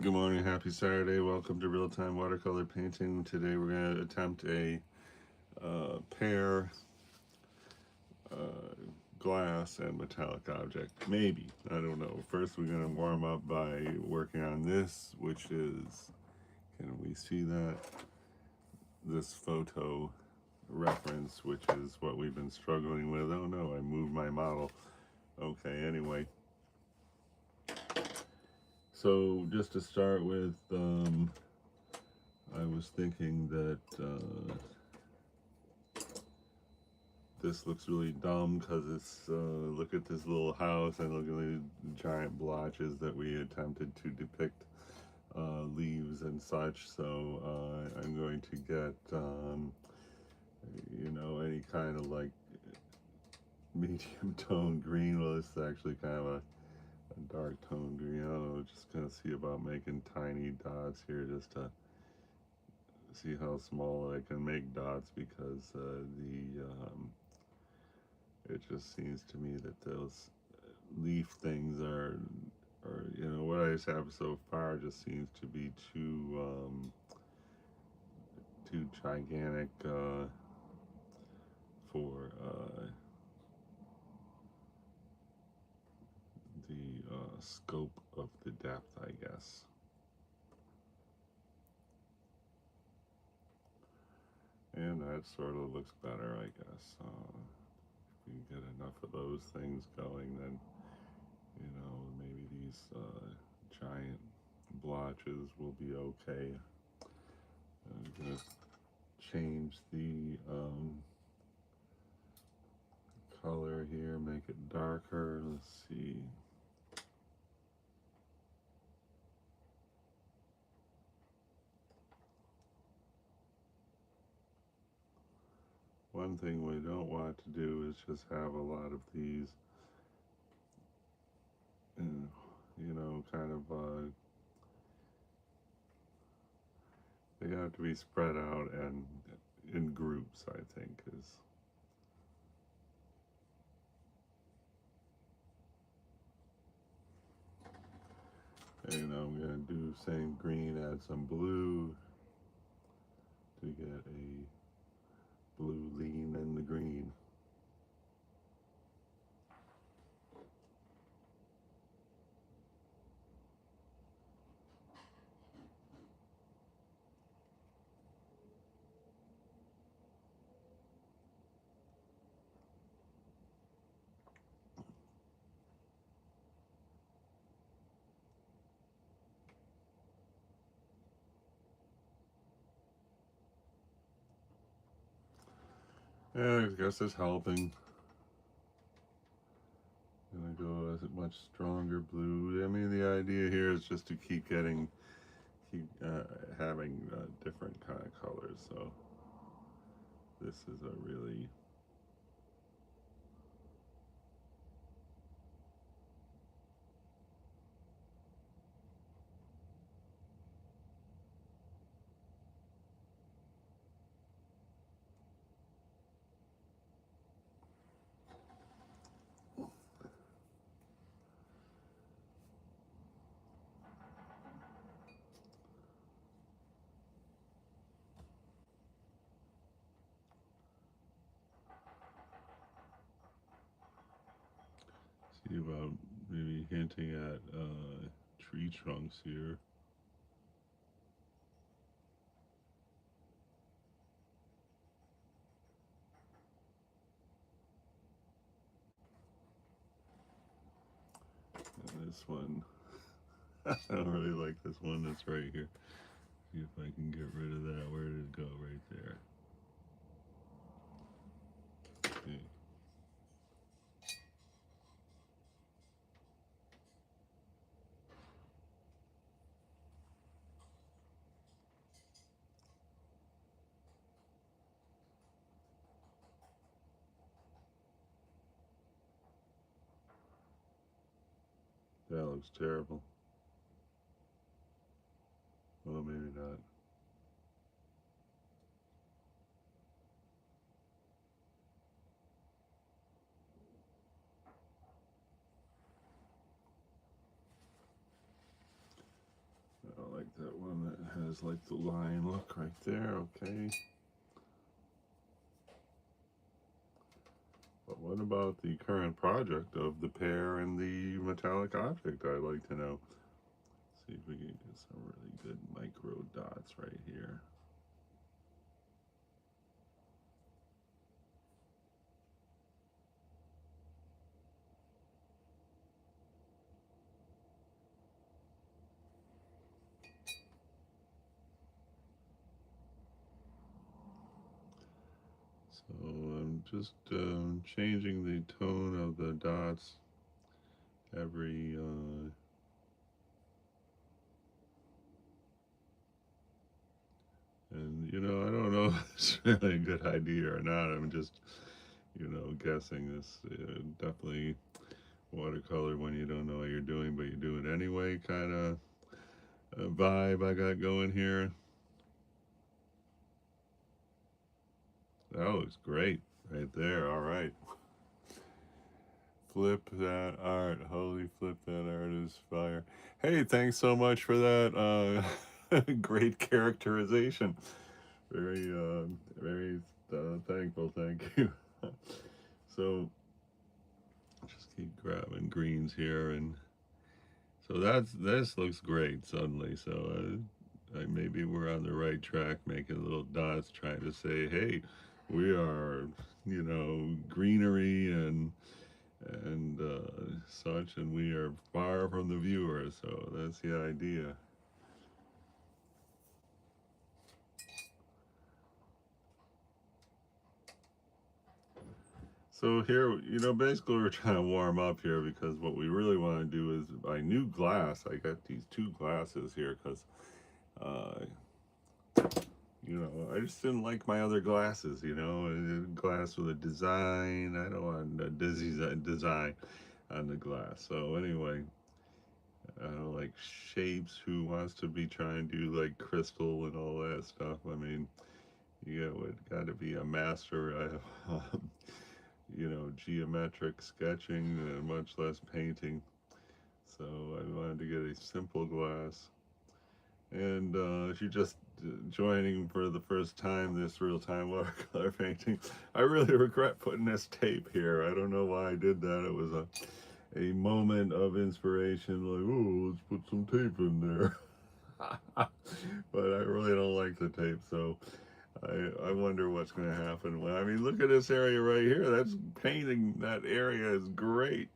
Good morning, happy Saturday. Welcome to Real Time Watercolor Painting. Today we're going to attempt a pear, glass, and metallic object. Maybe. I don't know. First, we're going to warm up by working on this, which is, can we see that? This photo reference, which is what we've been struggling with. Oh no, I moved my model. Okay, anyway. So, just to start with, I was thinking that this looks really dumb because it's, look at this little house and look at the giant blotches that we attempted to depict leaves and such. So I'm going to get, any kind of like medium tone green. Well, this is actually kind of a dark tone green. I don't know, just gonna see about making tiny dots here just to see how small I can make dots, because it just seems to me that those leaf things or what I have so far just seems to be too gigantic for the scope of the depth, I guess. And that sort of looks better, I guess. If you get enough of those things going, then maybe these giant blotches will be okay. I'm gonna change the color here, make it darker. Let's see. One thing we don't want to do is just have a lot of these, kind of, they have to be spread out and in groups, I think, is. And I'm going to do same green, add some blue to get a blue lean in the green. Yeah, I guess it's helping. Gonna go as a much stronger blue. I mean, the idea here is just to keep having different kind of colors. So this is a really see about maybe hinting at tree trunks here. And this one, I don't really like this one that's right here. See if I can get rid of that. Where did it go? Right there. Okay. That looks terrible. Well, maybe not. has like the line look right there, okay. But what about the current project of the pear and the metallic object? I'd like to know. See if we can get some really good micro dots right here. So I'm just changing the tone of the dots every and you know, I don't know if it's really a good idea or not. I'm just, you know, guessing this. Definitely watercolor when you don't know what you're doing, but you do it anyway kind of vibe I got going here. That looks great right there. All right. Flip that art. Holy flip that art is fire. Hey, thanks so much for that great characterization. Very, very thankful. Thank you. So, just keep grabbing greens here, and so this looks great suddenly. So, maybe we're on the right track, making little dots, trying to say, hey, we are, you know, greenery and such, and we are far from the viewer. So that's the idea. So here, you know, basically we're trying to warm up here because what we really want to do is buy new glass. I got these two glasses here because, uh, you know, I just didn't like my other glasses, you know, a glass with a design. I don't want a design on the glass. So anyway, I don't like shapes. Who wants to be trying to do like crystal and all that stuff? I mean, you got to be a master. I have, you know, geometric sketching, much less painting. So I wanted to get a simple glass. And if you're just joining for the first time this real-time watercolor painting, I really regret putting this tape here. I don't know why I did that. It was a moment of inspiration, like, oh, let's put some tape in there. But I really don't like the tape, so I wonder what's going to happen. Well, I mean, look at this area right here. That's painting. That area is great.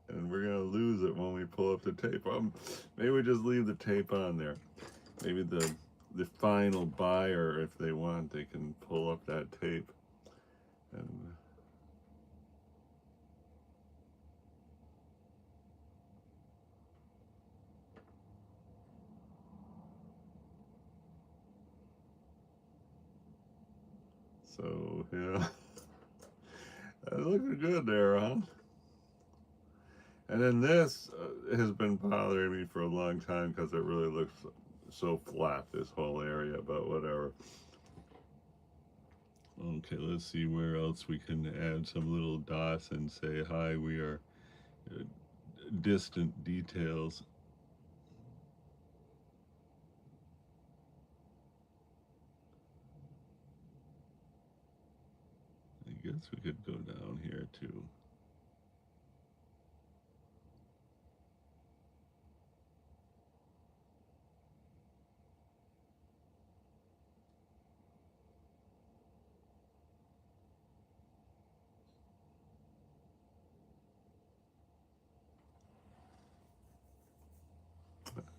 And we're going to lose it when we pull up the tape. Maybe we just leave the tape on there. Maybe the final buyer, if they want, they can pull up that tape. And so, yeah. That's looking good there, huh? And then this has been bothering me for a long time because it really looks so flat, this whole area, but whatever. Okay, let's see where else we can add some little dots and say, hi, we are distant details. I guess we could go down here too.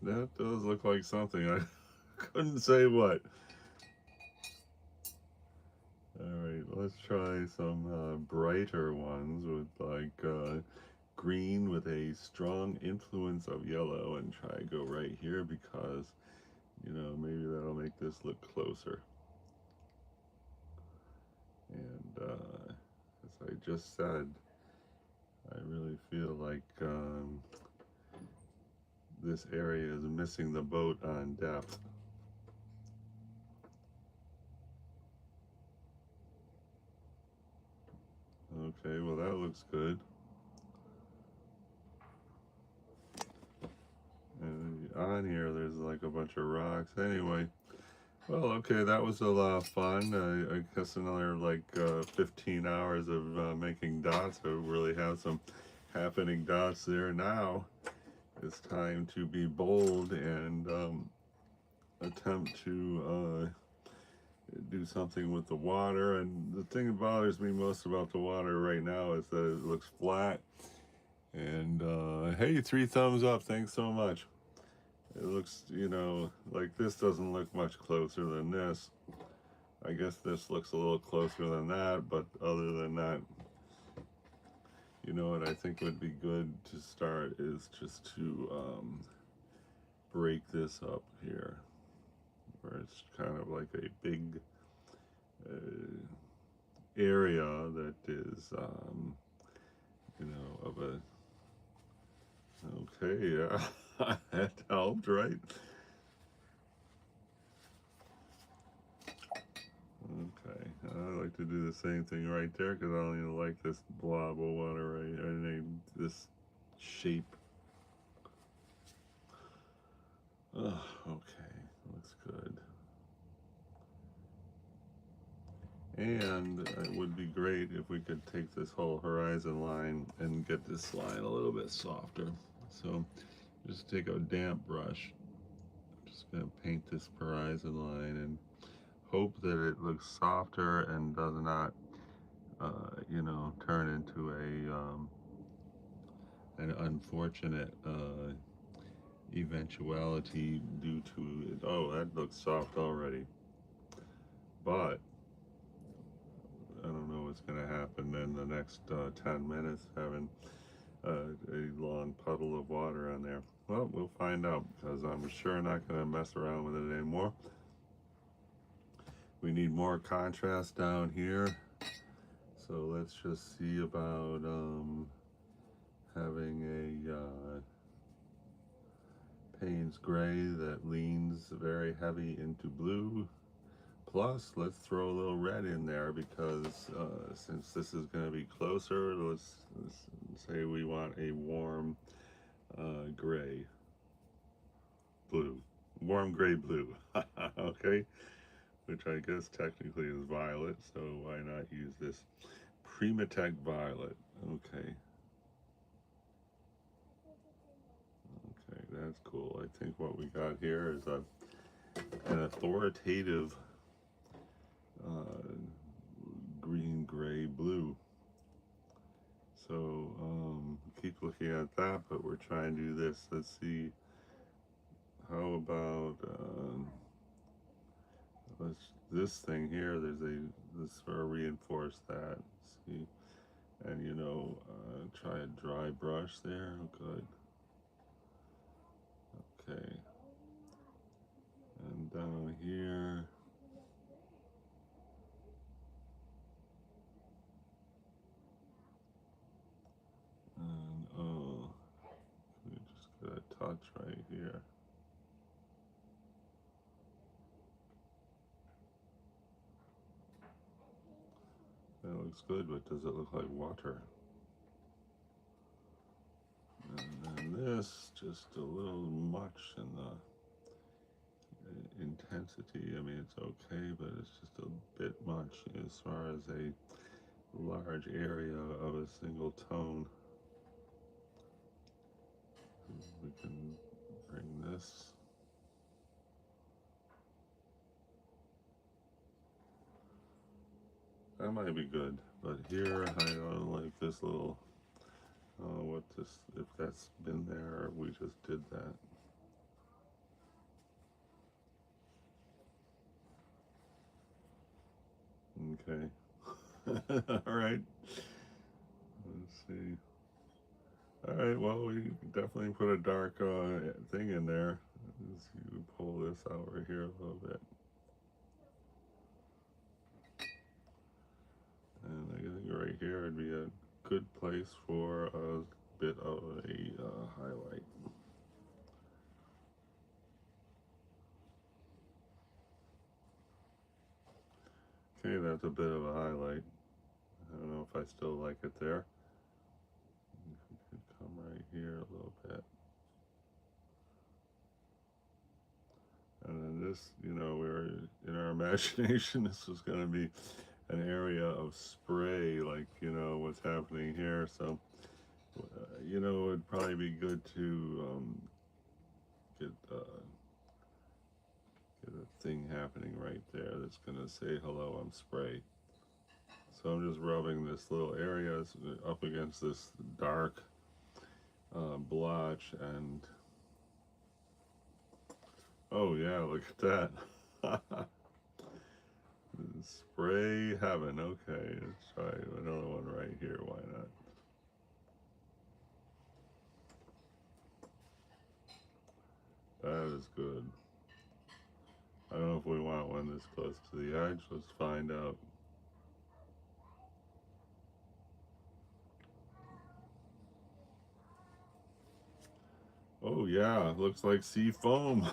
That does look like something. I couldn't say what. Alright, let's try some brighter ones with like green with a strong influence of yellow, and try to go right here because, you know, maybe that'll make this look closer. And as I just said, I really feel like this area is missing the boat on depth. Okay, well that looks good. And the on here? There's like a bunch of rocks. Anyway, well, okay, that was a lot of fun. I guess another like 15 hours of making dots. I really have some happening dots there now. It's time to be bold and attempt to do something with the water. And the thing that bothers me most about the water right now is that it looks flat. And hey, 3 thumbs up, thanks so much. It looks, you know, like this doesn't look much closer than this. I guess this looks a little closer than that, but other than that, you know what I think would be good to start is just to break this up here, where it's kind of like a big area that is, you know, of a, okay, yeah, that helped, right? Okay, I like to do the same thing right there because I don't even like this blob of water right, this shape. Oh, okay, looks good. And it would be great if we could take this whole horizon line and get this line a little bit softer. So just take a damp brush. I'm just going to paint this horizon line and hope that it looks softer and does not, you know, turn into an unfortunate eventuality due to it. Oh, that looks soft already. But I don't know what's going to happen in the next 10 minutes having a long puddle of water on there. Well, we'll find out because I'm sure not going to mess around with it anymore. We need more contrast down here. So let's just see about having a Payne's gray that leans very heavy into blue. Plus, let's throw a little red in there because since this is going to be closer, let's say we want a warm gray blue. Warm gray blue, okay? Which I guess technically is violet, so why not use this Primatech violet? Okay. Okay, that's cool. I think what we got here is an authoritative green, gray, blue. So keep looking at that, but we're trying to do this. Let's see. How about this thing here? Let's sort of reinforce that. See, and you know, try a dry brush there. Good. Okay. And down here. And oh, we just got a touch right here. That looks good, but does it look like water? And then this, just a little much in the intensity. I mean, it's okay, but it's just a bit much as far as a large area of a single tone. We can bring this. That might be good, but here I don't like this little, what this, if that's been there, we just did that. Okay. All right. Let's see. All right, well, we definitely put a dark thing in there. Let's see, we pull this out right here a little bit. And I think right here would be a good place for a bit of a highlight. Okay, that's a bit of a highlight. I don't know if I still like it there. If we could come right here a little bit. this, you know, we're in our imagination, this was going to be an area of spray, like, you know, what's happening here. So, you know, it'd probably be good to get a thing happening right there that's going to say, hello, I'm spray. So I'm just rubbing this little area up against this dark blotch, and oh yeah, look at that. Spray heaven. Okay, let's try another one right here. Why not? That is good. I don't know if we want one this close to the edge. Let's find out. Oh yeah, looks like sea foam.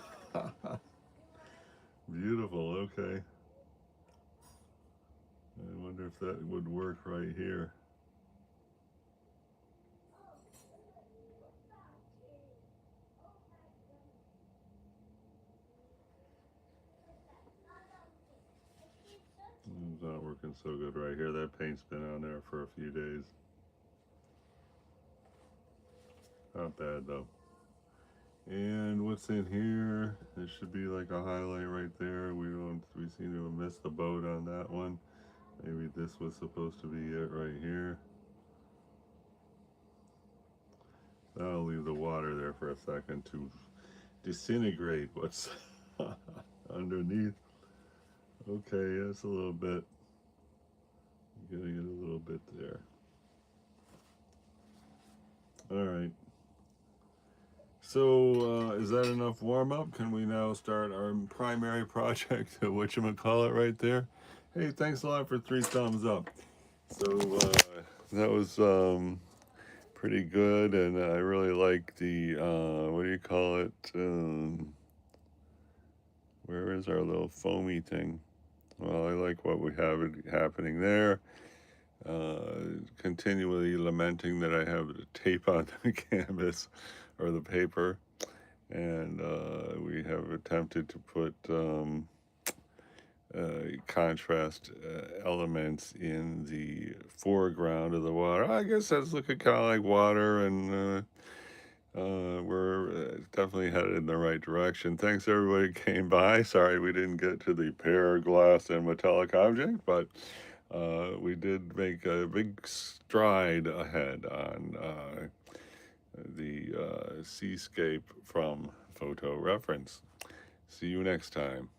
Beautiful. Okay. I wonder if that would work right here. It's not working so good right here. That paint's been on there for a few days. Not bad though. And what's in here? There should be like a highlight right there. We seem to have missed the boat on that one. Maybe this was supposed to be it right here. I'll leave the water there for a second to disintegrate what's underneath. Okay, that's a little bit. Getting it a little bit there. All right. So is that enough warm up? Can we now start our primary project, whatchamacallit, right there? Hey, thanks a lot for 3 thumbs up. So that was pretty good, and I really like the, what do you call it? Where is our little foamy thing? Well, I like what we have happening there. Continually lamenting that I have the tape on the canvas or the paper, and we have attempted to put contrast elements in the foreground of the water. I guess that's looking kind of like water, and we're definitely headed in the right direction. Thanks everybody who came by. Sorry we didn't get to the pear, glass, and metallic object, but we did make a big stride ahead on the seascape from photo reference. See you next time.